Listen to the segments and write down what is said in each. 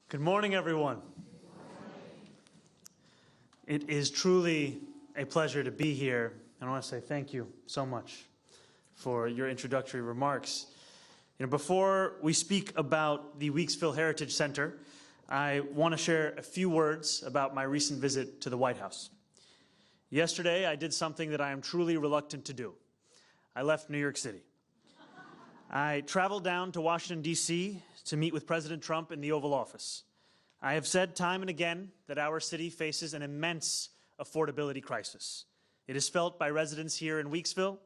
Good morning, everyone. It is truly a pleasure to be here. And I want to say thank you so much for your introductory remarks. Before we speak about the Weeksville Heritage Center, I want to share a few words about my recent visit to the White House. Yesterday, I did something that I am truly reluctant to do. I left New York City. I traveled down to Washington, D.C. to meet with President Trump in the Oval Office. I have said time and again that our city faces an immense affordability crisis. It is felt by residents here in Weeksville,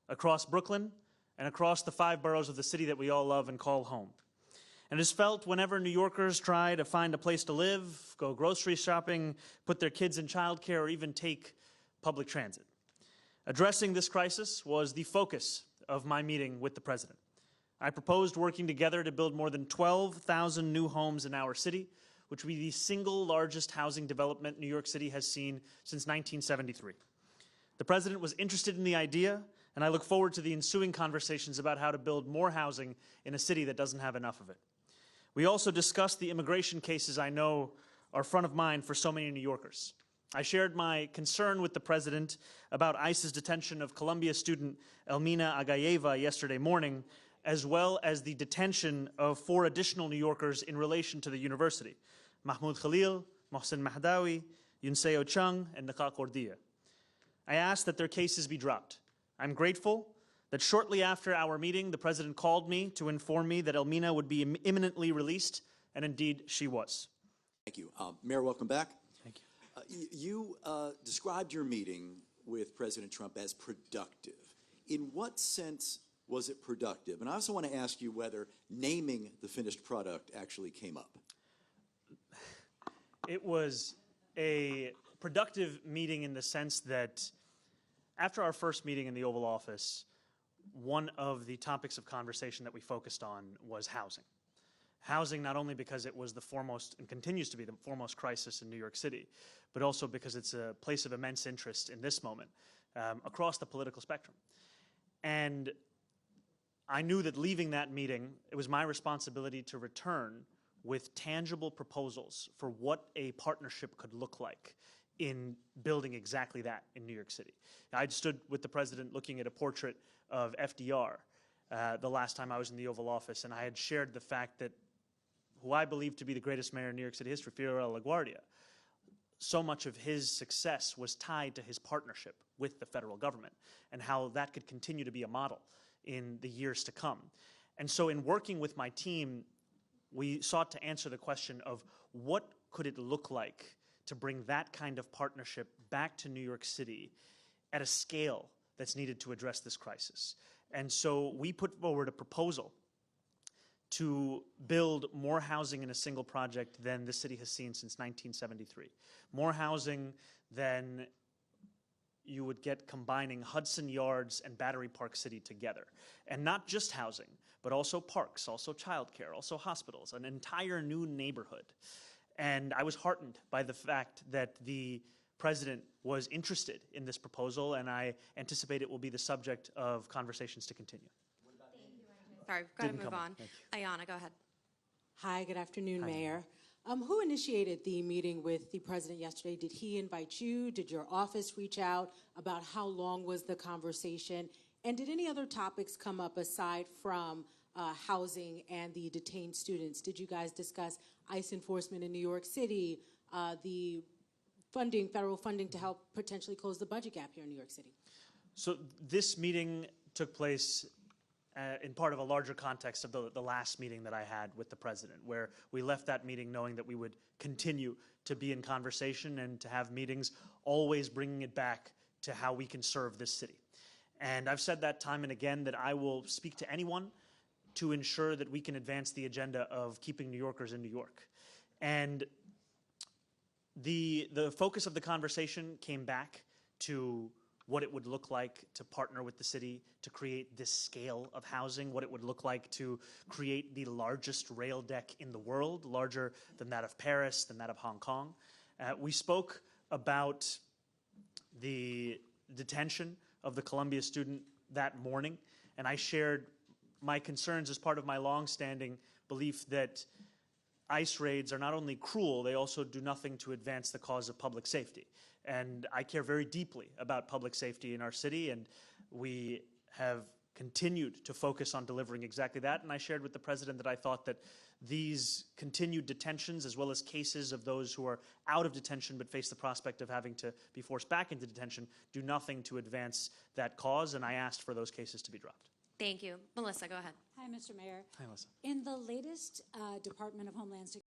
across Brooklyn, and across the 5 boroughs of the city that we all love and call home. And it is felt whenever New Yorkers try to find a place to live, go grocery shopping, put their kids in childcare, or even take public transit. Addressing this crisis was the focus of my meeting with the President. I proposed working together to build more than 12,000 new homes in our city, which will be the single largest housing development New York City has seen since 1973. The President was interested in the idea, and I look forward to the ensuing conversations about how to build more housing in a city that doesn't have enough of it. We also discussed the immigration cases I know are front of mind for so many New Yorkers. I shared my concern with the President about ICE's detention of Columbia student Elmina Agayeva yesterday morning, as well as the detention of 4 additional New Yorkers in relation to the university: Mahmoud Khalil, Mohsen Mahdawi, Yunseo Chung, and Naqa Kordia. I asked that their cases be dropped. I'm grateful that shortly after our meeting, the President called me to inform me that Elmina would be imminently released, and indeed she was. Thank you. Mayor, welcome back. Thank you. You described your meeting with President Trump as productive. In what sense was it productive? And I also want to ask you whether naming the finished product actually came up. It was a productive meeting in the sense that after our first meeting in the Oval Office, one of the topics of conversation that we focused on was housing. Housing, not only because it was the foremost and continues to be the foremost crisis in New York City, but also because it's a place of immense interest in this moment across the political spectrum. And I knew that leaving that meeting, it was my responsibility to return with tangible proposals for what a partnership could look like in building exactly that in New York City. I'd stood with the President looking at a portrait of FDR the last time I was in the Oval Office, and I had shared the fact that who I believe to be the greatest mayor in New York City history, Fiorello LaGuardia, so much of his success was tied to his partnership with the federal government and how that could continue to be a model in the years to come. And so in working with my team, we sought to answer the question of what could it look like to bring that kind of partnership back to New York City at a scale that's needed to address this crisis. And so we put forward a proposal to build more housing in a single project than the city has seen since 1973. More housing than you would get combining Hudson Yards and Battery Park City together. And not just housing, but also parks, also childcare, also hospitals, an entire new neighborhood. And I was heartened by the fact that the President was interested in this proposal, and I anticipate it will be the subject of conversations to continue. Sorry, we've got to move on. Ayanna, go ahead. Hi, good afternoon, Mayor. Who initiated the meeting with the President yesterday? Did he invite you? Did your office reach out? About how long was the conversation? And did any other topics come up aside from housing and the detained students? Did you guys discuss ICE enforcement in New York City, the funding, federal funding to help potentially close the budget gap here in New York City? So this meeting took place in part of a larger context of the last meeting that I had with the President, where we left that meeting knowing that we would continue to be in conversation and to have meetings, always bringing it back to how we can serve this city. And I've said that time and again that I will speak to anyone to ensure that we can advance the agenda of keeping New Yorkers in New York. And the focus of the conversation came back to what it would look like to partner with the city to create this scale of housing, what it would look like to create the largest rail deck in the world, larger than that of Paris, than that of Hong Kong. We spoke about the detention of the Columbia student that morning, and I shared my concerns as part of my long-standing belief that ICE raids are not only cruel, they also do nothing to advance the cause of public safety. And I care very deeply about public safety in our city, and we have continued to focus on delivering exactly that. And I shared with the president that I thought that these continued detentions, as well as cases of those who are out of detention but face the prospect of having to be forced back into detention, do nothing to advance that cause, and I asked for those cases to be dropped. Thank you. Melissa, go ahead. Hi, Mr. Mayor. Hi, Melissa. In the latest Department of Homeland Security